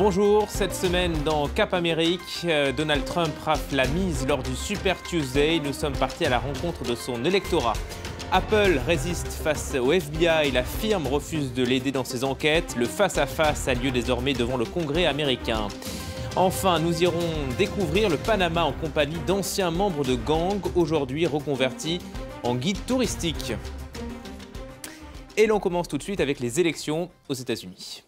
Bonjour, cette semaine dans Cap Amérique, Donald Trump rafle la mise lors du Super Tuesday. Nous sommes partis à la rencontre de son électorat. Apple résiste face au FBI, la firme refuse de l'aider dans ses enquêtes. Le face-à-face a lieu désormais devant le Congrès américain. Enfin, nous irons découvrir le Panama en compagnie d'anciens membres de gangs, aujourd'hui reconvertis en guides touristiques. Et l'on commence tout de suite avec les élections aux États-Unis.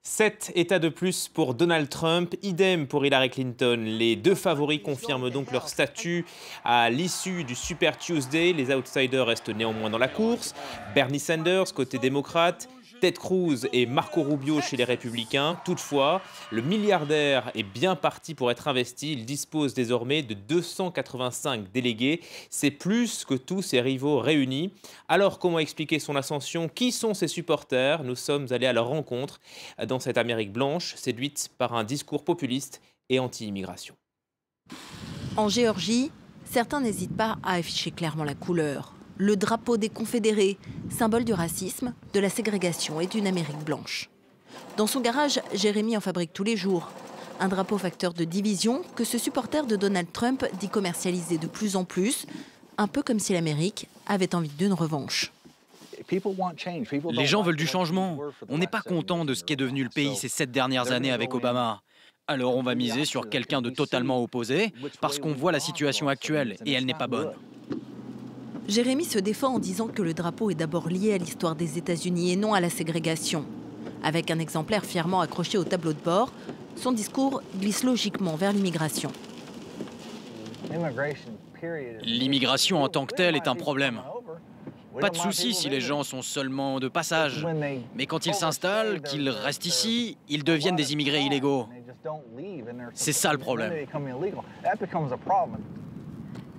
7 États de plus pour Donald Trump, idem pour Hillary Clinton. Les deux favoris confirment donc leur statut à l'issue du Super Tuesday. Les outsiders restent néanmoins dans la course. Bernie Sanders, côté démocrate, Ted Cruz et Marco Rubio chez les Républicains. Toutefois, le milliardaire est bien parti pour être investi. Il dispose désormais de 285 délégués. C'est plus que tous ses rivaux réunis. Alors, comment expliquer son ascension? Qui sont ses supporters? Nous sommes allés à leur rencontre dans cette Amérique blanche, séduite par un discours populiste et anti-immigration. En Géorgie, certains n'hésitent pas à afficher clairement la couleur. Le drapeau des Confédérés, symbole du racisme, de la ségrégation et d'une Amérique blanche. Dans son garage, Jérémy en fabrique tous les jours. Un drapeau facteur de division que ce supporter de Donald Trump dit commercialiser de plus en plus, un peu comme si l'Amérique avait envie d'une revanche. Les gens veulent du changement. On n'est pas content de ce qu'est devenu le pays ces 7 dernières années avec Obama. Alors on va miser sur quelqu'un de totalement opposé, parce qu'on voit la situation actuelle et elle n'est pas bonne. Jérémy se défend en disant que le drapeau est d'abord lié à l'histoire des États-Unis et non à la ségrégation. Avec un exemplaire fièrement accroché au tableau de bord, son discours glisse logiquement vers l'immigration. L'immigration en tant que telle est un problème. Pas de souci si les gens sont seulement de passage. Mais quand ils s'installent, qu'ils restent ici, ils deviennent des immigrés illégaux. C'est ça le problème.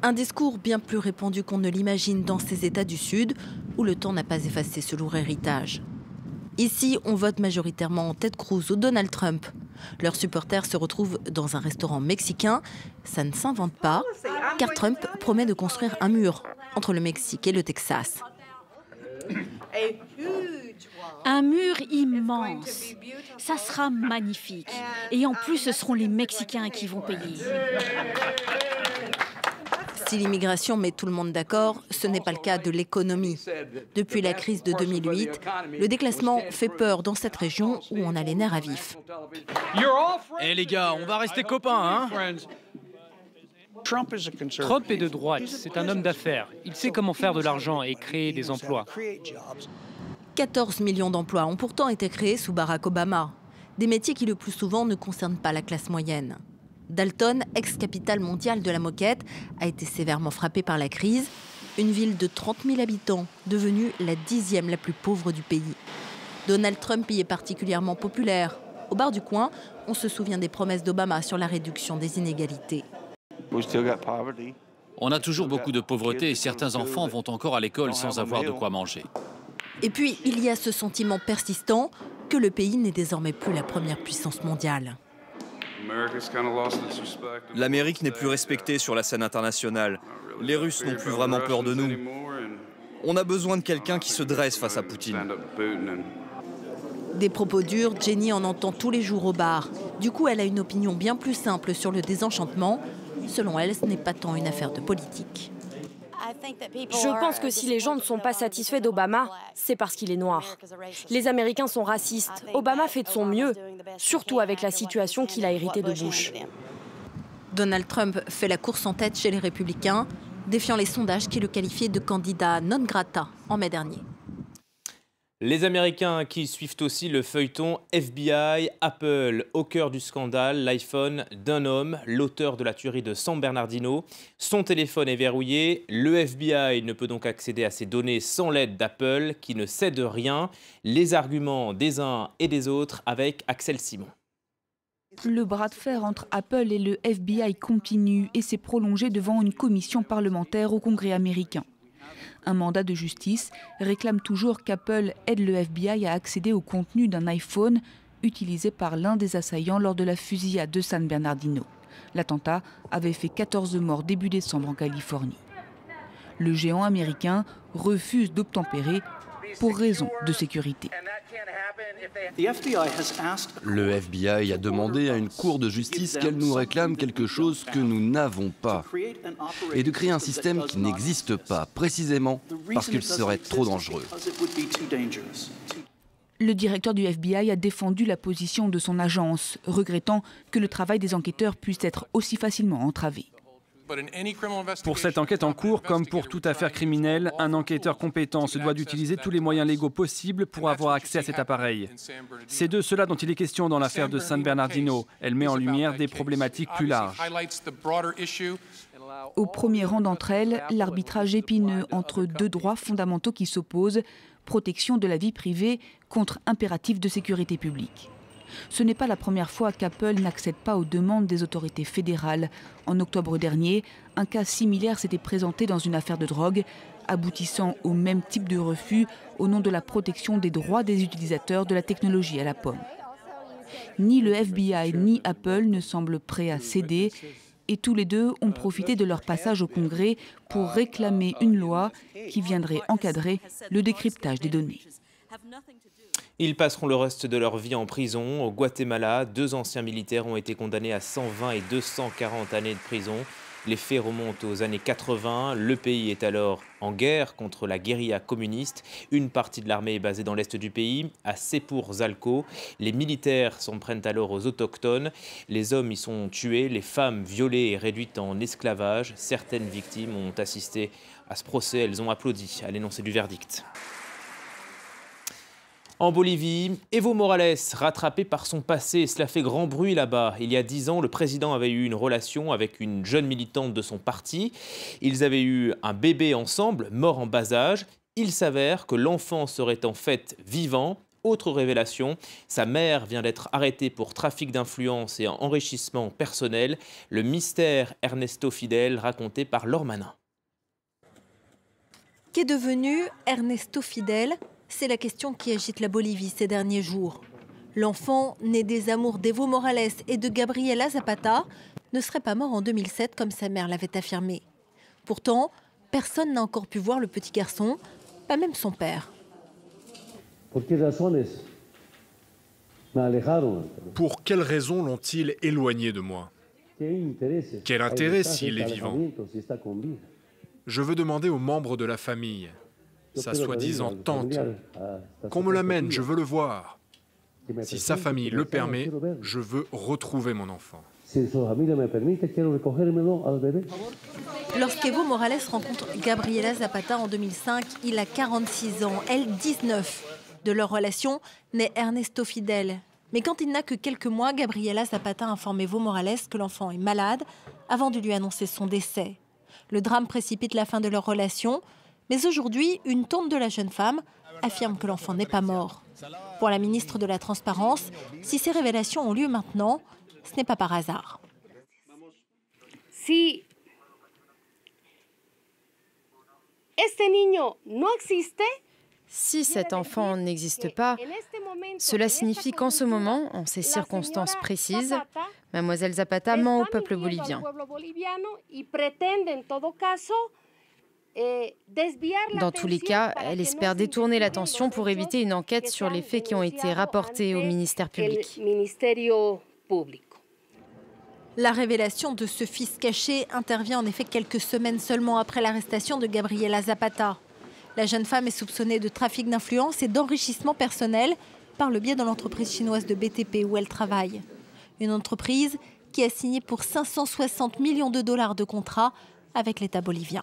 Un discours bien plus répandu qu'on ne l'imagine dans ces États du Sud, où le temps n'a pas effacé ce lourd héritage. Ici, on vote majoritairement Ted Cruz ou Donald Trump. Leurs supporters se retrouvent dans un restaurant mexicain. Ça ne s'invente pas, car Trump promet de construire un mur entre le Mexique et le Texas. Un mur immense. Ça sera magnifique. Et en plus, ce seront les Mexicains qui vont payer. Si l'immigration met tout le monde d'accord, ce n'est pas le cas de l'économie. Depuis la crise de 2008, le déclassement fait peur dans cette région où on a les nerfs à vif. Eh les gars, on va rester copains, hein? Trump est de droite, c'est un homme d'affaires. Il sait comment faire de l'argent et créer des emplois. 14 millions d'emplois ont pourtant été créés sous Barack Obama. Des métiers qui le plus souvent ne concernent pas la classe moyenne. Dalton, ex-capitale mondiale de la moquette, a été sévèrement frappé par la crise. Une ville de 30 000 habitants, devenue la 10e la plus pauvre du pays. Donald Trump y est particulièrement populaire. Au bar du coin, on se souvient des promesses d'Obama sur la réduction des inégalités. On a toujours beaucoup de pauvreté et certains enfants vont encore à l'école sans avoir de quoi manger. Et puis, il y a ce sentiment persistant que le pays n'est désormais plus la première puissance mondiale. L'Amérique n'est plus respectée sur la scène internationale. Les Russes n'ont plus vraiment peur de nous. On a besoin de quelqu'un qui se dresse face à Poutine. Des propos durs, Jenny en entend tous les jours au bar. Du coup, elle a une opinion bien plus simple sur le désenchantement. Selon elle, ce n'est pas tant une affaire de politique. Je pense que si les gens ne sont pas satisfaits d'Obama, c'est parce qu'il est noir. Les Américains sont racistes. Obama fait de son mieux, surtout avec la situation qu'il a héritée de Bush. Donald Trump fait la course en tête chez les Républicains, défiant les sondages qui le qualifiaient de candidat non grata en mai dernier. Les Américains qui suivent aussi le feuilleton FBI, Apple, au cœur du scandale, l'iPhone d'un homme, l'auteur de la tuerie de San Bernardino. Son téléphone est verrouillé, le FBI ne peut donc accéder à ses données sans l'aide d'Apple, qui ne cède rien. Les arguments des uns et des autres avec Axel Simon. Le bras de fer entre Apple et le FBI continue et s'est prolongé devant une commission parlementaire au Congrès américain. Un mandat de justice réclame toujours qu'Apple aide le FBI à accéder au contenu d'un iPhone utilisé par l'un des assaillants lors de la fusillade de San Bernardino. L'attentat avait fait 14 morts début décembre en Californie. Le géant américain refuse d'obtempérer pour raison de sécurité. Le FBI a demandé à une cour de justice qu'elle nous réclame quelque chose que nous n'avons pas et de créer un système qui n'existe pas, précisément parce qu'il serait trop dangereux. Le directeur du FBI a défendu la position de son agence, regrettant que le travail des enquêteurs puisse être aussi facilement entravé. Pour cette enquête en cours, comme pour toute affaire criminelle, un enquêteur compétent se doit d'utiliser tous les moyens légaux possibles pour avoir accès à cet appareil. C'est de cela dont il est question dans l'affaire de San Bernardino. Elle met en lumière des problématiques plus larges. Au premier rang d'entre elles, l'arbitrage épineux entre deux droits fondamentaux qui s'opposent, protection de la vie privée contre impératif de sécurité publique. Ce n'est pas la première fois qu'Apple n'accède pas aux demandes des autorités fédérales. En octobre dernier, un cas similaire s'était présenté dans une affaire de drogue, aboutissant au même type de refus au nom de la protection des droits des utilisateurs de la technologie à la pomme. Ni le FBI ni Apple ne semblent prêts à céder et tous les deux ont profité de leur passage au Congrès pour réclamer une loi qui viendrait encadrer le décryptage des données. Ils passeront le reste de leur vie en prison. Au Guatemala, 2 anciens militaires ont été condamnés à 120 et 240 années de prison. Les faits remontent aux années 80. Le pays est alors en guerre contre la guérilla communiste. Une partie de l'armée est basée dans l'est du pays, à Sepur-Zalco. Les militaires s'en prennent alors aux autochtones. Les hommes y sont tués, les femmes violées et réduites en esclavage. Certaines victimes ont assisté à ce procès. Elles ont applaudi à l'énoncé du verdict. En Bolivie, Evo Morales, rattrapé par son passé, cela fait grand bruit là-bas. Il y a 10 ans, le président avait eu une relation avec une jeune militante de son parti. Ils avaient eu un bébé ensemble, mort en bas âge. Il s'avère que l'enfant serait en fait vivant. Autre révélation, sa mère vient d'être arrêtée pour trafic d'influence et enrichissement personnel. Le mystère Ernesto Fidel raconté par Laure Manin. Qu'est devenu Ernesto Fidel ? C'est la question qui agite la Bolivie ces derniers jours. L'enfant, né des amours d'Evo Morales et de Gabriela Zapata, ne serait pas mort en 2007 comme sa mère l'avait affirmé. Pourtant, personne n'a encore pu voir le petit garçon, pas même son père. Pour quelles raisons l'ont-ils éloigné de moi? Quel intérêt s'il est vivant? Je veux demander aux membres de la famille, sa soi-disant tante, qu'on me l'amène, je veux le voir. Si sa famille le permet, je veux retrouver mon enfant. Lorsqu'Evo Morales rencontre Gabriela Zapata en 2005, il a 46 ans, elle 19. De leur relation naît Ernesto Fidel. Mais quand il n'a que quelques mois, Gabriela Zapata informe Evo Morales que l'enfant est malade avant de lui annoncer son décès. Le drame précipite la fin de leur relation. Mais aujourd'hui, une tante de la jeune femme affirme que l'enfant n'est pas mort. Pour la ministre de la Transparence, si ces révélations ont lieu maintenant, ce n'est pas par hasard. Si cet enfant n'existe pas, cela signifie qu'en ce moment, en ces circonstances précises, Mademoiselle Zapata ment au peuple bolivien. Dans tous les cas, elle espère détourner l'attention pour éviter une enquête sur les faits qui ont été rapportés au ministère public. La révélation de ce fils caché intervient en effet quelques semaines seulement après l'arrestation de Gabriela Zapata. La jeune femme est soupçonnée de trafic d'influence et d'enrichissement personnel par le biais de l'entreprise chinoise de BTP où elle travaille. Une entreprise qui a signé pour 560 millions de dollars de contrats avec l'État bolivien.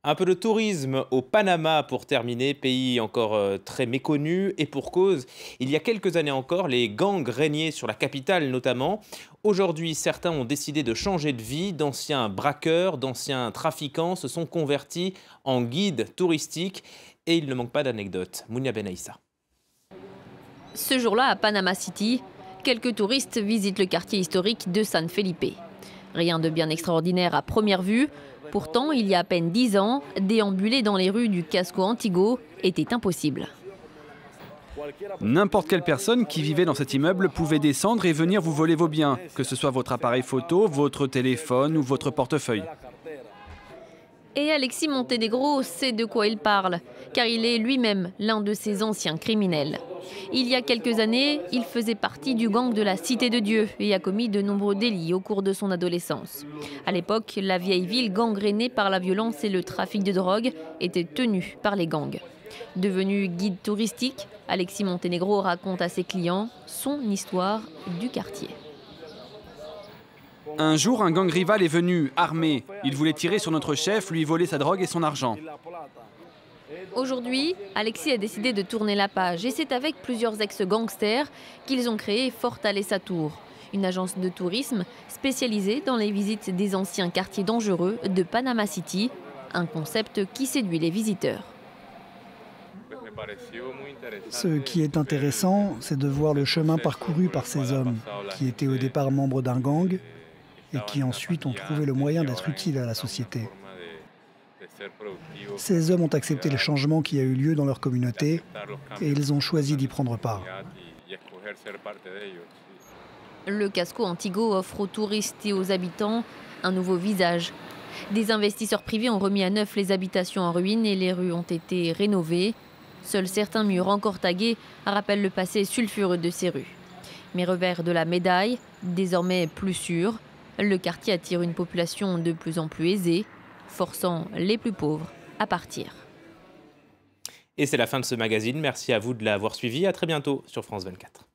Un peu de tourisme au Panama pour terminer, pays encore très méconnu et pour cause. Il y a quelques années encore, les gangs régnaient sur la capitale notamment. Aujourd'hui, certains ont décidé de changer de vie. D'anciens braqueurs, d'anciens trafiquants se sont convertis en guides touristiques et il ne manque pas d'anecdotes. Mounia Benaïssa. Ce jour-là, à Panama City, quelques touristes visitent le quartier historique de San Felipe. Rien de bien extraordinaire à première vue. Pourtant, il y a à peine 10 ans, déambuler dans les rues du Casco Antiguo était impossible. N'importe quelle personne qui vivait dans cet immeuble pouvait descendre et venir vous voler vos biens, que ce soit votre appareil photo, votre téléphone ou votre portefeuille. Et Alexis Montenegro sait de quoi il parle, car il est lui-même l'un de ces anciens criminels. Il y a quelques années, il faisait partie du gang de la Cité de Dieu et a commis de nombreux délits au cours de son adolescence. À l'époque, la vieille ville gangrénée par la violence et le trafic de drogue était tenue par les gangs. Devenu guide touristique, Alexis Montenegro raconte à ses clients son histoire du quartier. Un jour, un gang rival est venu, armé. Il voulait tirer sur notre chef, lui voler sa drogue et son argent. Aujourd'hui, Alexis a décidé de tourner la page et c'est avec plusieurs ex-gangsters qu'ils ont créé Fortaleza Tour, une agence de tourisme spécialisée dans les visites des anciens quartiers dangereux de Panama City, un concept qui séduit les visiteurs. Ce qui est intéressant, c'est de voir le chemin parcouru par ces hommes, qui étaient au départ membres d'un gang et qui ensuite ont trouvé le moyen d'être utiles à la société. Ces hommes ont accepté le changement qui a eu lieu dans leur communauté et ils ont choisi d'y prendre part. Le casco Antigo offre aux touristes et aux habitants un nouveau visage. Des investisseurs privés ont remis à neuf les habitations en ruine et les rues ont été rénovées. Seuls certains murs encore tagués rappellent le passé sulfureux de ces rues. Mais revers de la médaille, désormais plus sûr, le quartier attire une population de plus en plus aisée, forçant les plus pauvres à partir. Et c'est la fin de ce magazine. Merci à vous de l'avoir suivi. À très bientôt sur France 24.